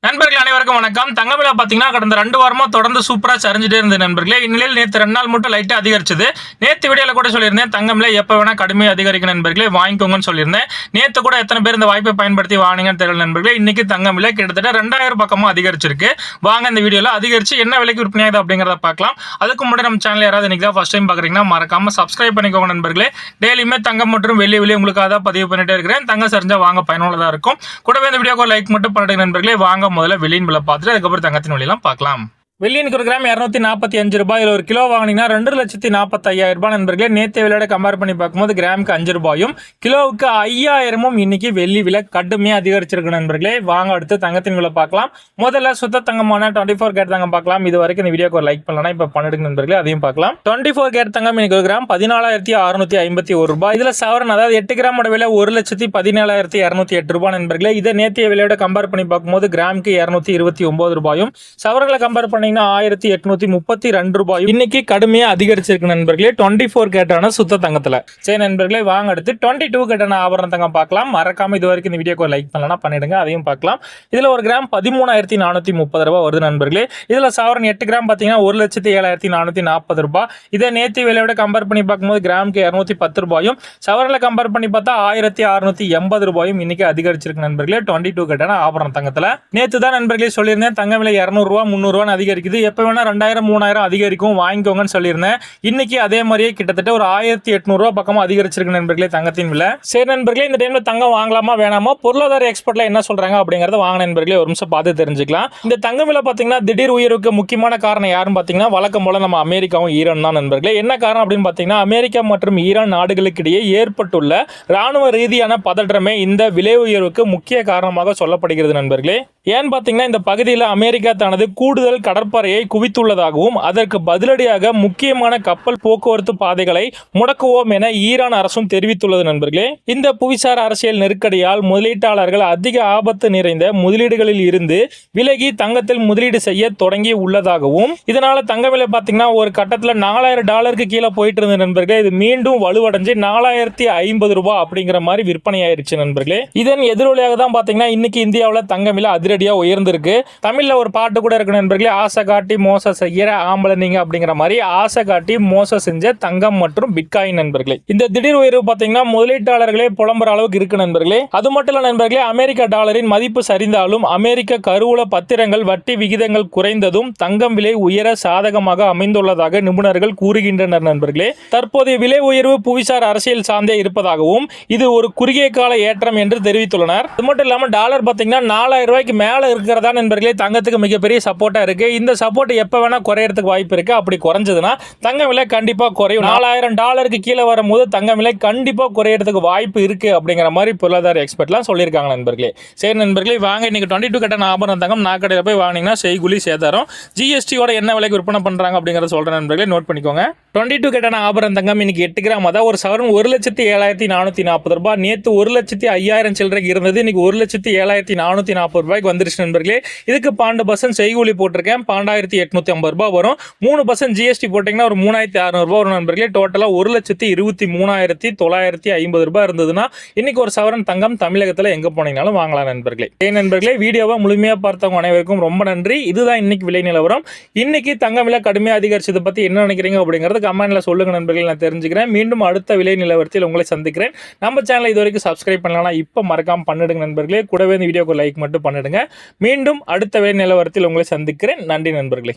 நண்பர்கள் அனைவருக்கும் வணக்கம். தங்க விலை பார்த்தீங்கன்னா கடந்த 2 வாரமா தொடர்ந்து சூப்பரா சரிஞ்சிட்டே இருந்தது நண்பர்களே. இந்நிலையில் நேற்று 2 நாள் மட்டும் லைட்டா அதிகரிச்சது. நேற்று வீடியோல கூட சொல்லியிருந்தேன் தங்கம் விலை எப்போ வேணா கடுமையாக அதிகரிக்கும் நண்பர்களே, வாங்கிக்கோங்கன்னு சொல்லியிருந்தேன். நேற்று கூட எத்தனை பேர் இந்த வாய்ப்பை பயன்படுத்தி வாங்கினீங்கன்னு தெரியல நண்பர்களே. இன்னைக்கு தங்கம் விலை கிட்டத்தட்ட 2000 பக்கமா அதிகரிச்சிருக்கு. வாங்க இந்த வீடியோல அதிகரிச்சு என்ன விலைக்கு விற்பனையாகுது அப்படிங்கிறத பார்க்கலாம். அதுக்கு முன்னாடி நம்ம சேனல் யாராவது இன்னைக்கு தான் ஃபர்ஸ்ட் டைம் பார்க்குறீங்கன்னா மறக்காம சப்ஸ்கிரைப் பண்ணிக்கோங்க நண்பர்களே. டெய்லியுமே தங்கம் மற்றும் வெள்ளி விலை உங்களுக்காக தான் பதிவு பண்ணிட்டே இருக்கிறேன். தங்கம் சரிஞ்சா வாங்க பயனுள்ளதா இருக்கும். கூடவே இந்த வீடியோக்கு லைக் மட்டும் பண்ணிட்டு நண்பர்களே. வாங்க முதல்ல வெளியின் விலை பார்த்துட்டு அதுக்கப்புறம் தங்கத்தின் விலையெல்லாம் பார்க்கலாம். வெள்ளியனுக்கு ஒரு கிராம் 245 ரூபாய். ஒரு கிலோ வாங்கினீங்கன்னா 2,45,000 ரூபாய் நண்பர்களே. நேற்று விலையோட கம்பேர் பண்ணி பார்க்கும்போது கிராமுக்கு 5 ரூபாயும் கிலோவுக்கு 5000 இன்னைக்கு வெள்ளி விலை கடுமையாக அதிகரிச்சிருக்கு நண்பர்களே. வாங்க அடுத்து தங்கத்தின் விலை பார்க்கலாம். முதல்ல சுத்த தங்கமான 24 கேரட் தங்கம் பார்க்கலாம். இது வரைக்கும் இந்த வீடியோக்கு ஒரு லைக் பண்ணலாம். இப்போ பண்ணிடுங்க நண்பர்களே, அதையும் பார்க்கலாம். 24 கேரட் தங்கம் இன்னைக்கு ஒரு கிராம் 14,651 ரூபாய். இதுல சவரன் அதாவது 8 கிராமோட விலை 1,17,208 ரூபாய் நண்பர்களே. இதை நேற்றைய விலையோட கம்பேர் பண்ணி பார்க்கும்போது கிராமுக்கு 229 ரூபாயும் சவரங்களை கம்பேர் பண்ணி 1832 ரூபாய் இன்னைக்கு கடுமையா அதிகரிச்சிருக்கு நண்பர்களே. 24 கேரட்டான சுத்த தங்கத்துல. சரி நண்பர்களே, வாங்க அடுத்து 22 கேரட்டான ஆபரண தங்கம் பார்க்கலாம். மறக்காம இது வரைக்கும் இந்த வீடியோக்கு லைக் பண்ணலாம் பண்ணிடுங்க, அதையும் பார்க்கலாம். இதுல ஒரு கிராம் 13,430 ரூபாய் வருது நண்பர்களே. இதுல சவரன் 8 கிராம் பாத்தீங்கன்னா 1,07,440 ரூபாய். இதை நேற்று விலையோட கம்பேர் பண்ணி பார்க்கும்போது கிராமுக்கு 210 ரூபாயும் சவரன்ல கம்பேர் பண்ணி பார்த்தா 1,680 ரூபாயும் இன்னைக்கு அதிகரிச்சிருக்கு நண்பர்களே. 22 கேரட்டான ஆபரண தங்கத்துல. நேற்று தான் நண்பர்களே சொல்லியிருந்தேன் தங்க விலை 200 ரூபாய் 300 ரூபாய் அதிகரிக்குது. எப்ப வேணா 2000 3000 அதிகரிக்கும், வாங்கிக்கோங்கன்னு சொல்லியிருந்தேன். இன்னைக்கு அதே மாதிரியே கிட்டத்தட்ட ஒரு 1,800 ரூபாய் பக்கமா அதிகரிச்சிருக்கு நண்பர்களே தங்கத்தின் விலை. சரி நண்பர்களே, இந்த டைம்ல தங்கம் வாங்கலாமா வேணாமா, பொருளாதார எக்ஸ்பர்ட்ல என்ன சொல்றாங்க அப்படிங்கறத வாங்க நண்பர்களே ஒரு நிமிஷம் பார்த்து தெரிஞ்சுக்கலாம். இந்த தங்கம் விலை பாத்தீங்கன்னா திடீர் உயர்வுக்கு முக்கியமான காரணம் யாருன்னு பாத்தீங்கன்னா வழக்கம் போல நம்ம அமெரிக்காவும் ஈரான் தான் நண்பர்களே. என்ன காரணம் அப்படின்னு பாத்தீங்கன்னா அமெரிக்கா மற்றும் ஈரான் நாடுகளுக்கு இடையே ஏற்பட்டுள்ள ராணுவ ரீதியான பதற்றமே இந்த விலை உயர்வுக்கு முக்கிய காரணமாக சொல்லப்படுகிறது நண்பர்களே. ஏன்னு பாத்தீங்கன்னா இந்த பகுதியில் அமெரிக்கா தனது கூடுதல் கடற்படையை குவித்துள்ளதாகவும் அதற்கு பதிலடியாக முக்கியமான கப்பல் போக்குவரத்து பாதைகளை முடக்குவோம் என ஈரான் அரசும் தெரிவித்துள்ளது நண்பர்களே. இந்த புவிசார் அரசியல் நெருக்கடியால் முதலீட்டாளர்கள் அதிக ஆபத்து நிறைந்த முதலீடுகளில் இருந்து விலகி தங்கத்தில் முதலீடு செய்ய தொடங்கி உள்ளதாகவும் இதனால தங்க விலை பாத்தீங்கன்னா ஒரு கட்டத்தில் $4,000 கீழே போயிட்டு இருந்த நண்பர்களே. இது மீண்டும் வலுவடைஞ்சு 4,050 ரூபாய் அப்படிங்கிற மாதிரி விற்பனை ஆயிருச்சு நண்பர்களே. இதன் எதிரொலியாக தான் பாத்தீங்கன்னா இன்னைக்கு இந்தியாவில் தங்க விலை அதிரடியா உயர்ந்திருக்கு. தமிழ்ல ஒரு பாட்டு கூட இருக்கு நண்பர்களே, ஆசை காட்டி மோசம் செய்யற ஆம்பளை நீங்க அப்படிங்கிற மாதிரி ஆசை காட்டி மோசம் செஞ்ச தங்கம் மற்றும் பிட்காயின் நண்பர்களே. இந்த திடீர் உயர்வு பாத்தீங்கன்னா முதலீட்டாளர்களே புலம்புற அளவுக்கு இருக்கு நண்பர்களே. அது மட்டும் இல்ல நண்பர்களே, அமெரிக்க டாலரின் மதிப்பு சரிந்தாலும் அமெரிக்க கருவூல பத்திரங்கள் வட்டி விகிதங்கள் குறைந்ததும் தங்கம் விலை உயர சாதகமாக அமைந்துள்ளதாக நிபுணர்கள் கூறுகின்றனர் நண்பர்களே. தற்போதைய விலை உயர்வு புவிசார் அரசியல் சார்ந்தே இருப்பதாகவும் இது ஒரு குறுகிய கால ஏற்றம் என்று தெரிவித்துள்ளனர். அது மட்டும் இல்லாம டாலர் பாத்தீங்கன்னா 4,000 ரூபாய்க்கு மேல இருக்கிறதா நண்பர்களே தங்கத்துக்கு மிகப்பெரிய சப்போர்ட்டா இருக்கு. இந்த சப்போர்ட் எப்ப வேணா குறையறதுக்கு வாய்ப்பு இருக்கு. அப்படி குறைஞ்சதுன்னா தங்க விலை கண்டிப்பா குறையும். $4,000 கீழே வரும்போது தங்க விலை கண்டிப்பா குறையறதுக்கு வாய்ப்பு இருக்கு அப்படிங்கிற மாதிரி பொருளாதார எக்ஸ்பர்ட்லாம் சொல்லியிருக்காங்க நண்பர்களே. சரி நண்பர்களே, வாங்க இன்னைக்கு 22 கேரட் ஆபரண தங்கம் நாக்கடையில் போய் வாங்கினீங்கன்னா செய்கூலி சேதாரம் ஜிஎஸ்டியோட என்ன விலைக்கு விற்பனை பண்றாங்க அப்படிங்கறத சொல்ற நண்பர்களே, நோட் பண்ணிக்கோங்க. 22 கேரட் ஆபரண தங்கம் இன்னைக்கு 8 கிராம் அதாவது ஒரு சவரன் 1,07,440 ரூபாய். நேற்று 1,05,000 சில்லறைக்கு இருந்தது. இன்னைக்கு 1,07,440 ரூபாய்க்கு வந்துருச்சு நண்பர்களே. இதுக்கு 12% செய்கூலி போட்டிருக்கேன், 12,850 ரூபாய் வரும். 3% ஜிஎஸ்டி போட்டீங்கன்னா ஒரு 3,600 ரூபாய் வரும் நண்பர்களே. டோட்டலா 1,23,950 ரூபாய் இருந்ததுன்னா இன்னைக்கு ஒரு சவரன் தங்கம் தமிழகத்துல எங்க போனீங்கனாலும் வாங்கலாம் நண்பர்களே. நண்பர்களே, வீடியோவை முழுமையா பார்த்தவங்க அனைவருக்கும் ரொம்ப நன்றி. இதுதான் இன்னைக்கு விலை நிலவரம். இன்னைக்கு தங்க விலை கடுமையாக அதிகரிச்சதை பத்தி என்ன நினைக்கிறீங்க அப்படிங்கறது கமெண்ட்ல சொல்லுங்க நண்பர்களே, நான் தெரிஞ்சுக்கிறேன். மீண்டும் அடுத்த விலை நிலவரத்தில் உங்களை சந்திக்கிறேன். நம்ம சேனலை இது வரைக்கும் சப்ஸ்கிரைப் பண்ணலாம், இப்ப மறக்காம பண்ணிடுங்க நண்பர்களே. கூடவே இந்த வீடியோக்கு லைக் மட்டும் பண்ணிடுங்க. மீண்டும் அடுத்த விலை நிலவரத்தில் உங்களை சந்திக்கிறேன். நன்றி நண்பர்களே.